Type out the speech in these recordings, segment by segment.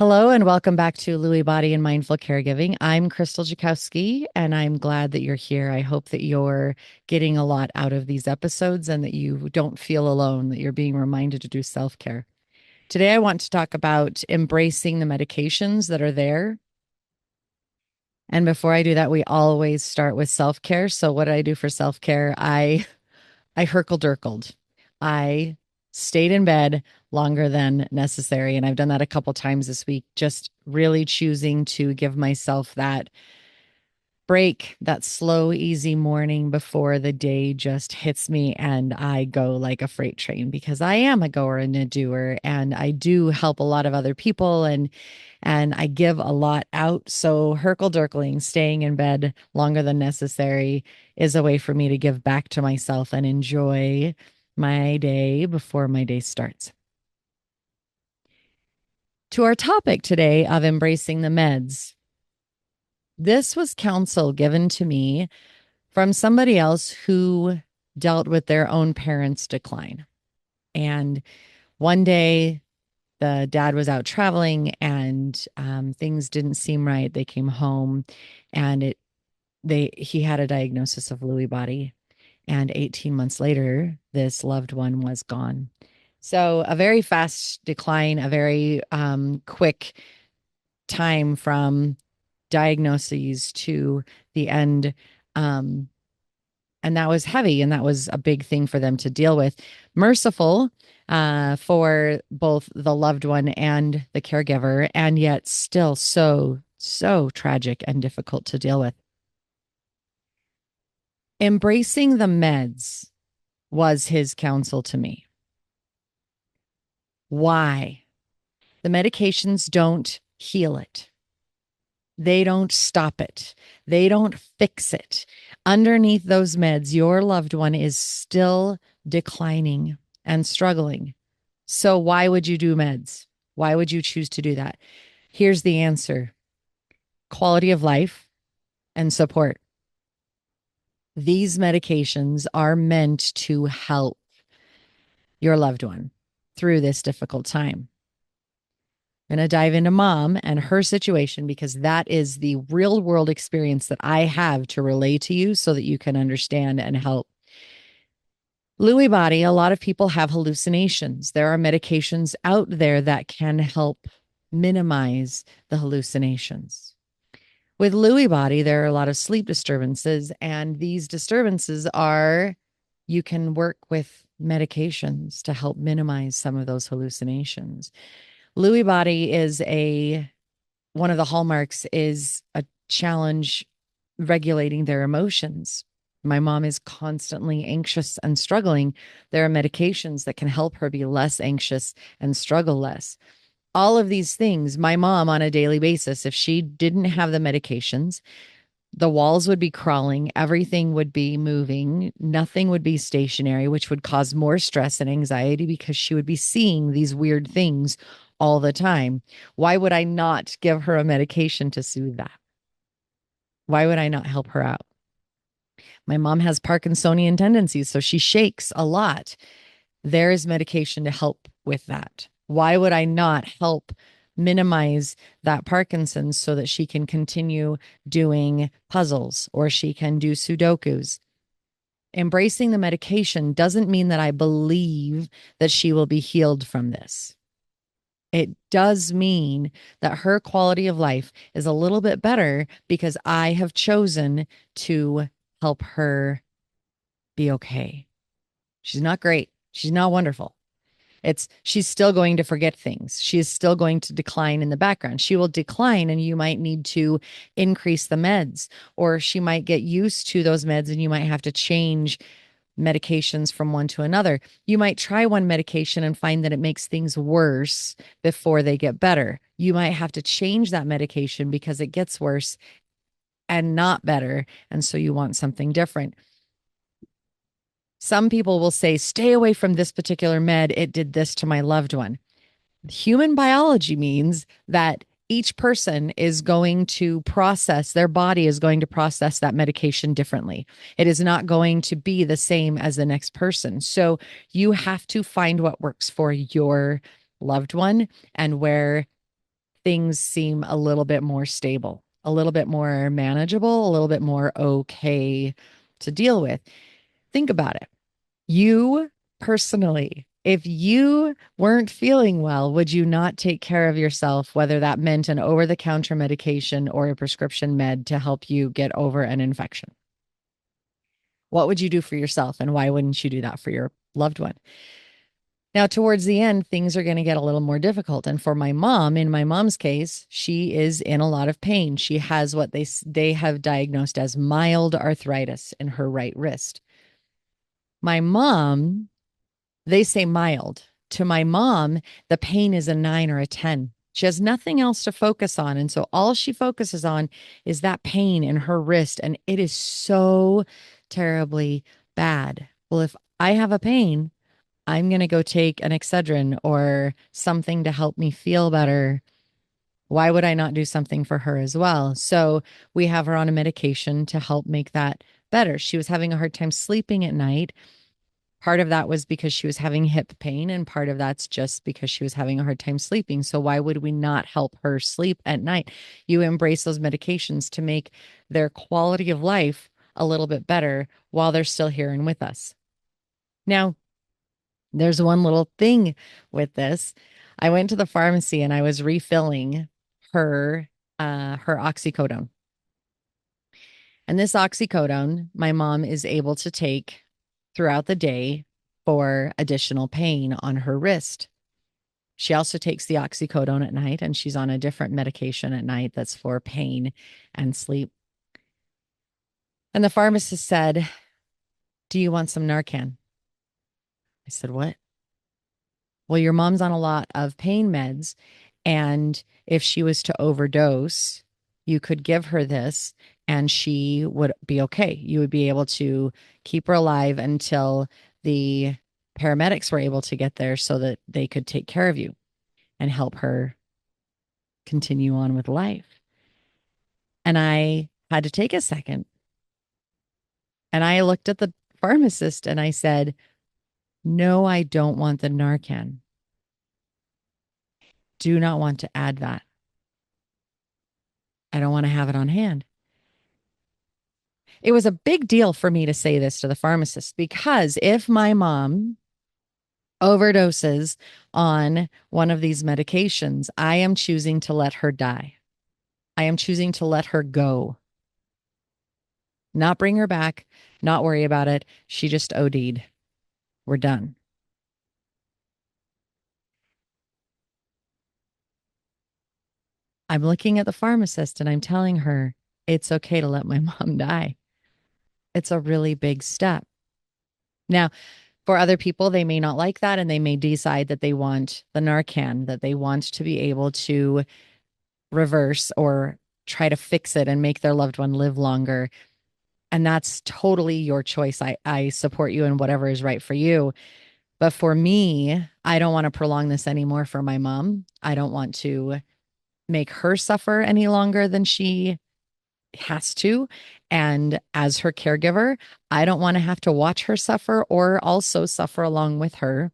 Hello and welcome back to Lewy Body and Mindful Caregiving. I'm Crystal Jakowski and I'm glad that you're here. I hope that you're getting a lot out of these episodes and that you don't feel alone, that you're being reminded to do self-care. Today, I want to talk about embracing the medications that are there. And before I do that, we always start with self-care. So what did I do for self-care? I herkle-durkled. I stayed in bed longer than necessary. And I've done that a couple times this week, just really choosing to give myself that break, that slow, easy morning before the day just hits me and I go like a freight train because I am a goer and a doer and I do help a lot of other people and I give a lot out. So herkle-durkling, staying in bed longer than necessary is a way for me to give back to myself and enjoy my day before my day starts. To our topic today of embracing the meds. This was counsel given to me from somebody else who dealt with their own parents' decline. And one day the dad was out traveling and things didn't seem right. They came home and he had a diagnosis of Lewy body. And 18 months later, this loved one was gone. So a very fast decline, a very quick time from diagnoses to the end. Um, and that was heavy and that was a big thing for them to deal with. Merciful for both the loved one and the caregiver, and yet still so tragic and difficult to deal with. Embracing the meds was his counsel to me. Why? The medications don't heal it. They don't stop it. They don't fix it. Underneath those meds, your loved one is still declining and struggling. So why would you do meds? Why would you choose to do that? Here's the answer: quality of life and support. These medications are meant to help your loved one through this difficult time. I'm going to dive into mom and her situation because that is the real world experience that I have to relay to you so that you can understand and help. Lewy body, a lot of people have hallucinations. There are medications out there that can help minimize the hallucinations. With Lewy body, there are a lot of sleep disturbances, and these disturbances you can work with medications to help minimize some of those hallucinations. Lewy body is one of the hallmarks is a challenge regulating their emotions. My mom is constantly anxious and struggling. There are medications that can help her be less anxious and struggle less. All of these things, my mom on a daily basis, if she didn't have the medications, the walls would be crawling, everything would be moving, nothing would be stationary, which would cause more stress and anxiety because she would be seeing these weird things all the time. Why would I not give her a medication to soothe that? Why would I not help her out? My mom has Parkinsonian tendencies, so she shakes a lot. There is medication to help with that. Why would I not help minimize that Parkinson's so that she can continue doing puzzles or she can do Sudokus? Embracing the medication doesn't mean that I believe that she will be healed from this. It does mean that her quality of life is a little bit better because I have chosen to help her be okay. She's not great. She's not wonderful. She's still going to forget things. She is still going to decline in the background. She will decline and you might need to increase the meds, or she might get used to those meds and you might have to change medications from one to another. You might try one medication and find that it makes things worse before they get better. You might have to change that medication because it gets worse and not better. And so you want something different. Some people will say, stay away from this particular med. It did this to my loved one. Human biology means that each person is going to process, their body is going to process that medication differently. It is not going to be the same as the next person. So you have to find what works for your loved one and where things seem a little bit more stable, a little bit more manageable, a little bit more okay to deal with. Think about it. You personally, if you weren't feeling well, would you not take care of yourself, whether that meant an over the counter medication or a prescription med to help you get over an infection? What would you do for yourself? And why wouldn't you do that for your loved one? Now, towards the end, things are going to get a little more difficult. And for my mom, in my mom's case, she is in a lot of pain. She has what they have diagnosed as mild arthritis in her right wrist. My mom, they say mild. To my mom, the pain is a 9 or a 10. She has nothing else to focus on. And so all she focuses on is that pain in her wrist. And it is so terribly bad. Well, if I have a pain, I'm going to go take an Excedrin or something to help me feel better. Why would I not do something for her as well? So we have her on a medication to help make that better. She was having a hard time sleeping at night. Part of that was because she was having hip pain, and part of that's just because she was having a hard time sleeping. So why would we not help her sleep at night? You embrace those medications to make their quality of life a little bit better while they're still here and with us. Now, there's one little thing with this. I went to the pharmacy and I was refilling her oxycodone. And this oxycodone, my mom is able to take throughout the day for additional pain on her wrist. She also takes the oxycodone at night, and she's on a different medication at night that's for pain and sleep. And the pharmacist said, "Do you want some Narcan?" I said, "What?" "Well, your mom's on a lot of pain meds, and if she was to overdose, you could give her this and she would be okay. You would be able to keep her alive until the paramedics were able to get there so that they could take care of you and help her continue on with life." And I had to take a second and I looked at the pharmacist and I said, "No, I don't want the Narcan. Do not want to add that. I don't want to have it on hand." It was a big deal for me to say this to the pharmacist, because if my mom overdoses on one of these medications, I am choosing to let her die. I am choosing to let her go, not bring her back, not worry about it. She just OD'd. We're done. I'm looking at the pharmacist and I'm telling her it's okay to let my mom die. It's a really big step. Now, for other people, they may not like that and they may decide that they want the Narcan, that they want to be able to reverse or try to fix it and make their loved one live longer. And that's totally your choice. I support you in whatever is right for you. But for me, I don't want to prolong this anymore for my mom. I don't want to make her suffer any longer than she has to. And as her caregiver, I don't want to have to watch her suffer or also suffer along with her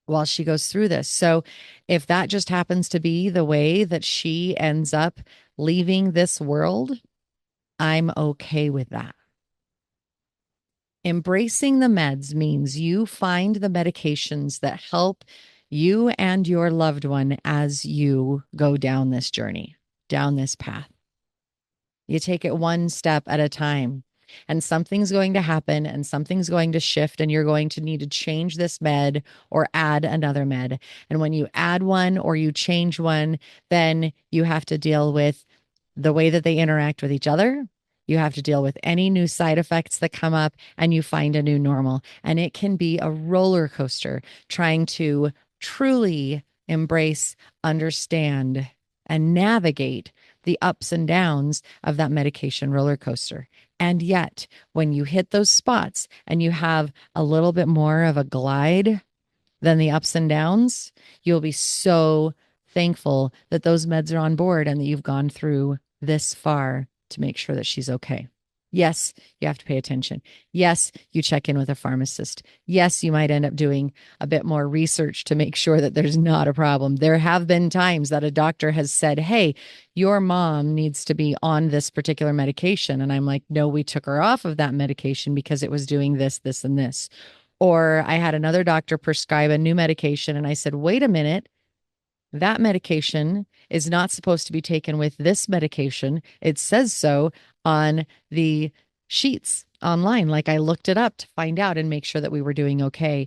while she goes through this. So if that just happens to be the way that she ends up leaving this world, I'm okay with that. Embracing the meds means you find the medications that help you and your loved one as you go down this journey, down this path. You take it one step at a time, and something's going to happen and something's going to shift, and you're going to need to change this med or add another med. And when you add one or you change one, then you have to deal with the way that they interact with each other. You have to deal with any new side effects that come up, and you find a new normal. And it can be a roller coaster trying to truly embrace, understand, and navigate the ups and downs of that medication roller coaster. And yet, when you hit those spots and you have a little bit more of a glide than the ups and downs, you'll be so thankful that those meds are on board and that you've gone through this far to make sure that she's okay. Yes, you have to pay attention. Yes, you check in with a pharmacist. Yes, you might end up doing a bit more research to make sure that there's not a problem. There have been times that a doctor has said, "Hey, your mom needs to be on this particular medication." And I'm like, "No, we took her off of that medication because it was doing this, this, and this." Or I had another doctor prescribe a new medication, and I said, "Wait a minute. That medication is not supposed to be taken with this medication. It says so on the sheets online." Like I looked it up to find out and make sure that we were doing okay.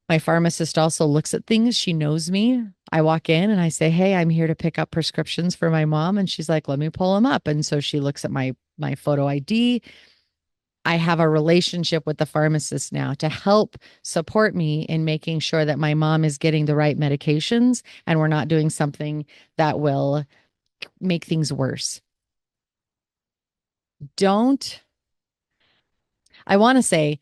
My pharmacist also looks at things. She knows me. I walk in and I say, "Hey, I'm here to pick up prescriptions for my mom." And she's like, "Let me pull them up." And so she looks at my photo ID. I have a relationship with the pharmacist now to help support me in making sure that my mom is getting the right medications and we're not doing something that will make things worse. Don't, I want to say,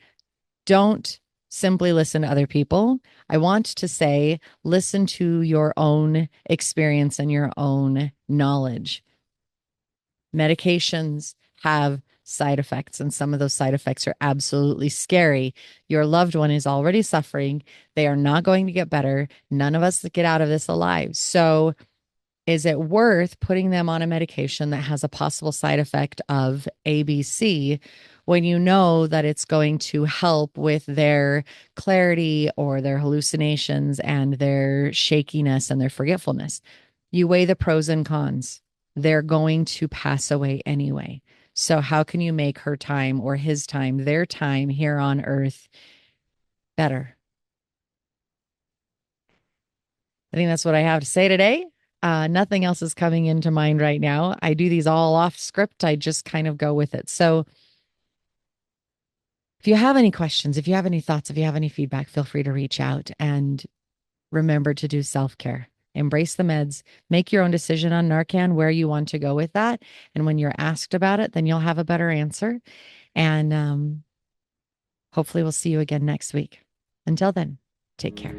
don't simply listen to other people. I want to say, listen to your own experience and your own knowledge. Medications have side effects, and some of those side effects are absolutely scary. Your loved one is already suffering. They are not going to get better. None of us get out of this alive. So, is it worth putting them on a medication that has a possible side effect of ABC when you know that it's going to help with their clarity or their hallucinations and their shakiness and their forgetfulness? You weigh the pros and cons. They're going to pass away anyway. So, how can you make her time or his time, their time here on earth better? I think that's what I have to say today. Nothing else is coming into mind right now. I do these all off script. I just kind of go with it. So if you have any questions, if you have any thoughts, if you have any feedback, feel free to reach out and remember to do self care. Embrace the meds, make your own decision on Narcan, where you want to go with that. And when you're asked about it, then you'll have a better answer. And hopefully, we'll see you again next week. Until then, take care.